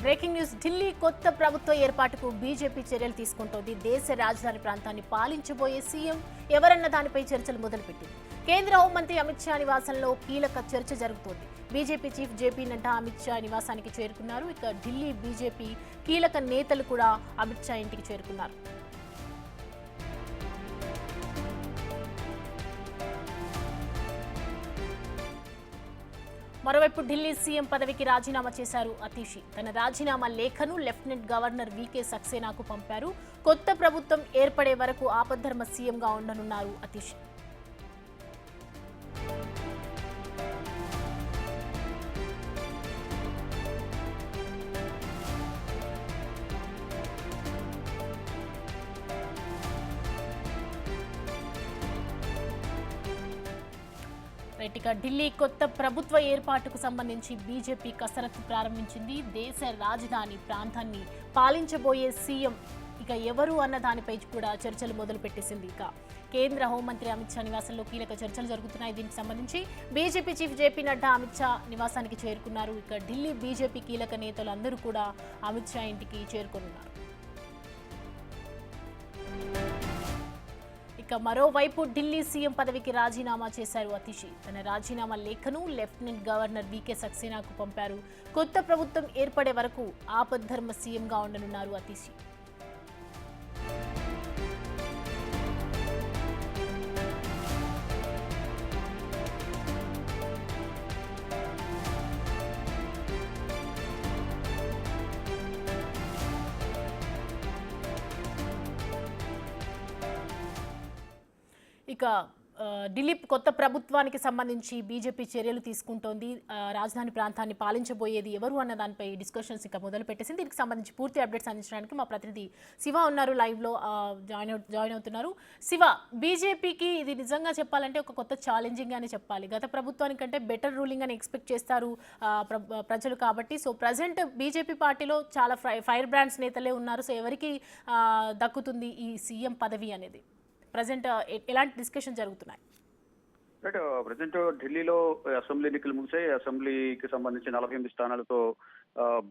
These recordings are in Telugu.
Breaking news. ఢిల్లీ కొత్త ప్రభుత్వ ఏర్పాటుకు బీజేపీ చర్యలు తీసుకుంటోంది. దేశ రాజధాని ప్రాంతాన్ని పాలించబోయే సీఎం ఎవరన్న దానిపై చర్చలు మొదలుపెట్టింది. కేంద్ర హోంమంత్రి అమిత్ షా నివాసంలో కీలక చర్చ జరుగుతోంది. BJP chief JP Nadda Amit Shah నివాసానికి చేరుకున్నారు. ఇక ఢిల్లీ బీజేపీ కీలక నేతలు కూడా అమిత్ షా ఇంటికి చేరుకున్నారు. మరోవైపు ఢిల్లీ సీఎం పదవికి రాజీనామా చేశారు అతీషి. తన రాజీనామా లేఖను లెఫ్టినెంట్ గవర్నర్ వీకే సక్సేనాకు పంపారు. కొత్త ప్రభుత్వం ఏర్పడే వరకు ఆపద్ధర్మ సీఎంగా ఉండనున్నారు అతీషి. ఇక ఢిల్లీ కొత్త ప్రభుత్వ ఏర్పాటుకు సంబంధించి బీజేపీ కసరత్తు ప్రారంభించింది. దేశ రాజధాని ప్రాంతాన్ని పాలించబోయే సీఎం ఇక ఎవరు అన్న దానిపై కూడా చర్చలు మొదలుపెట్టేసింది. ఇక కేంద్ర హోంమంత్రి అమిత్ షా నివాసంలో కీలక చర్చలు జరుగుతున్నాయి. దీనికి సంబంధించి BJP chief JP Nadda Amit Shah నివాసానికి చేరుకున్నారు. ఇక ఢిల్లీ బీజేపీ కీలక నేతలు అందరూ కూడా అమిత్ షా ఇంటికి చేరుకున్నారు. ఇక మరోవైపు ఢిల్లీ సీఎం పదవికి రాజీనామా చేశారు అతీషి. తన రాజీనామా లేఖను లెఫ్టినెంట్ గవర్నర్ వీకే సక్సేనాకు పంపారు. కొత్త ప్రభుత్వం ఏర్పడే వరకు ఆపద్ధర్మ సీఎంగా ఉండనున్నారు అతీషి. ఇక ఢిల్లీ కొత్త ప్రభుత్వానికి సంబంధించి బీజేపీ చర్యలు తీసుకుంటోంది. రాజధాని ప్రాంతాన్ని పాలించబోయేది ఎవరు అన్న దానిపై డిస్కషన్స్ ఇక మొదలు పెట్టేసింది. దీనికి సంబంధించి పూర్తి అప్డేట్స్ అందించడానికి మా ప్రతినిధి శివ ఉన్నారు, లైవ్లో జాయిన్ అవుతున్నారు. శివ, బీజేపీకి ఇది నిజంగా చెప్పాలంటే ఒక కొత్త ఛాలెంజింగ్ అని చెప్పాలి. గత ప్రభుత్వానికంటే బెటర్ రూలింగ్ అని ఎక్స్పెక్ట్ చేస్తారు ప్రజలు. కాబట్టి సో ప్రజెంట్ బీజేపీ పార్టీలో చాలా ఫైర్ బ్రాండ్స్ నేతలే ఉన్నారు. సో ఎవరికి దక్కుతుంది ఈ సీఎం పదవి అనేది? ప్రజెంట్ ఎలాంటి డిస్కషన్ జరుగుతున్నాయి? ప్రజెంట్ ఢిల్లీలో అసెంబ్లీ ఎన్నికలు ముగిసాయి. అసెంబ్లీకి సంబంధించి 48 స్థానాలతో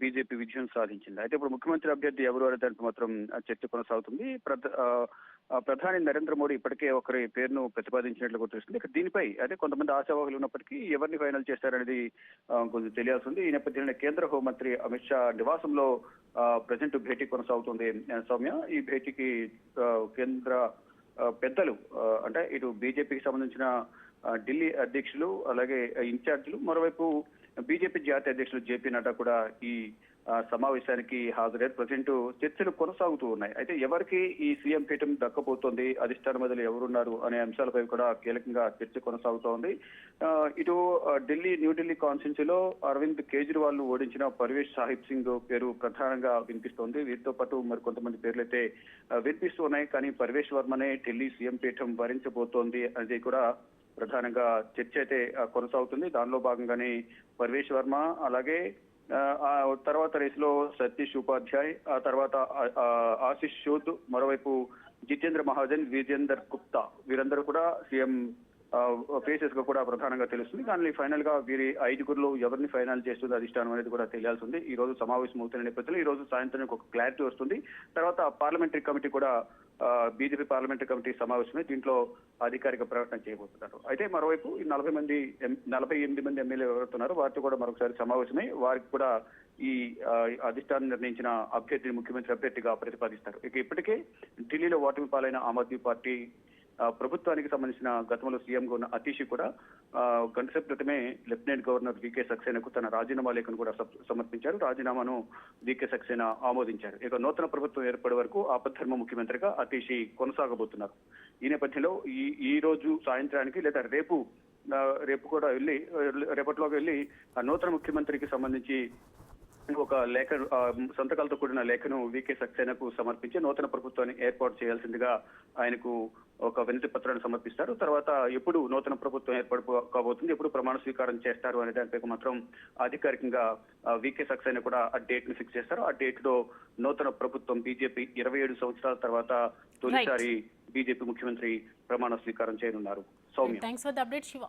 బీజేపీ విజయం సాధించింది. అయితే ఇప్పుడు ముఖ్యమంత్రి అభ్యర్థి ఎవరు అనే దానికి మాత్రం చర్చ కొనసాగుతుంది. ప్రధాని నరేంద్ర మోడీ ఇప్పటికే ఒకరి పేరును ప్రతిపాదించినట్లు గుర్తిస్తుంది. ఇక దీనిపై అదే కొంతమంది ఆశావాహులు ఉన్నప్పటికీ ఎవరిని ఫైనల్ చేస్తారనేది కొంచెం తెలియాల్సి ఉంది. ఈ నేపథ్యంలో కేంద్ర హోంమంత్రి అమిత్ షా నివాసంలో ప్రజెంట్ భేటీ కొనసాగుతుంది. సౌమ్య, ఈ భేటీకి కేంద్ర పెద్దలు అంటే ఇటు బీజేపీకి సంబంధించిన ఢిల్లీ అధ్యక్షులు, అలాగే ఇన్ఛార్జీలు, మరోవైపు బీజేపీ జాతీయ అధ్యక్షులు జేపీ నడ్డా కూడా ఈ సమావేశానికి హాజరయ్యారు. ప్రజెంట్ చర్చలు కొనసాగుతూ ఉన్నాయి. అయితే ఎవరికి ఈ సీఎం పీఠం దక్కబోతోంది, అధిష్టాన మొదలు ఎవరున్నారు అనే అంశాలపై కూడా కీలకంగా చర్చ కొనసాగుతోంది. ఇటు న్యూఢిల్లీ కాన్స్టిట్యున్సీలో అరవింద్ కేజ్రీవాల్ ను ఓడించిన పర్వేష్ సాహిబ్ సింగ్ పేరు ప్రధానంగా వినిపిస్తోంది. వీరితో పాటు మరికొంతమంది పేర్లైతే వినిపిస్తూ ఉన్నాయి. కానీ పర్వేష్ వర్మనే ఢిల్లీ సీఎం పీఠం భరించబోతోంది అనేది కూడా ప్రధానంగా చర్చ అయితే కొనసాగుతుంది. దానిలో భాగంగానే పర్వేష్ వర్మ, అలాగే ఆ తర్వాత రేసులో సతీష్ ఉపాధ్యాయ్, ఆ తర్వాత ఆశిష్ సూద్, మరోవైపు జితేంద్ర మహాజన్, విజేందర్ గుప్తా, వీరందరూ కూడా సీఎం ఫేసెస్ గా కూడా ప్రధానంగా తెలుస్తుంది. కానీ ఫైనల్ గా వీరి 5గురిలో ఎవరిని ఫైనల్ చేస్తుంది అధిష్టానం అనేది కూడా తెలియాల్సి ఉంది. ఈ రోజు సమావేశం అవుతున్న నేపథ్యంలో ఈ రోజు సాయంత్రం ఒక క్లారిటీ వస్తుంది. తర్వాత పార్లమెంటరీ కమిటీ కూడా బీజేపీ పార్లమెంటరీ కమిటీ సమావేశమే దీంట్లో అధికారిక ప్రకటన చేయబోతున్నారు. అయితే మరోవైపు ఈ 48 మంది ఎమ్మెల్యేలు ఎవరుతున్నారు వారితో కూడా మరొకసారి సమావేశమై వారికి కూడా ఈ అధిష్టానం నిర్ణయించిన అభ్యర్థిని ముఖ్యమంత్రి అభ్యర్థిగా ప్రతిపాదిస్తారు. ఇక ఇప్పటికే ఢిల్లీలో ఓటమి పాలైన ఆమ్ ఆద్మీ పార్టీ ప్రభుత్వానికి సంబంధించిన గతంలో సీఎంగా ఉన్న అతీషి కూడా గంటసేపు క్రితమే లెఫ్టినెంట్ గవర్నర్ వీకే సక్సేనాకు తన రాజీనామా లేఖను కూడా సమర్పించారు. రాజీనామాను వీకే సక్సేనా ఆమోదించారు. ఇక నూతన ప్రభుత్వం ఏర్పడే వరకు ఆపద్ధర్మ ముఖ్యమంత్రిగా అతీషి కొనసాగబోతున్నారు. ఈ నేపథ్యంలో ఈ రోజు సాయంత్రానికి లేదా రేపు కూడా రేపటిలోకి వెళ్ళి నూతన ముఖ్యమంత్రికి సంబంధించి ఒక లేఖ, సంతకాలతో కూడిన లేఖను వీకే సక్సేనాకు సమర్పించి నూతన ప్రభుత్వాన్ని ఏర్పాటు చేయాల్సిందిగా ఆయనకు ఒక వినతి పత్రాన్ని సమర్పిస్తారు. తర్వాత ఎప్పుడు నూతన ప్రభుత్వం ఏర్పాటు కాబోతుంది, ఎప్పుడు ప్రమాణ స్వీకారం చేస్తారు అనే దానిపై మాత్రం అధికారికంగా వీకే సక్సేనా కూడా ఆ డేట్ ని ఫిక్స్ చేస్తారు. ఆ డేట్ లో నూతన ప్రభుత్వం బీజేపీ 27 సంవత్సరాల తర్వాత తొలిసారి బీజేపీ ముఖ్యమంత్రి ప్రమాణ స్వీకారం చేయనున్నారు. Soumya, thanks for the update Shiva.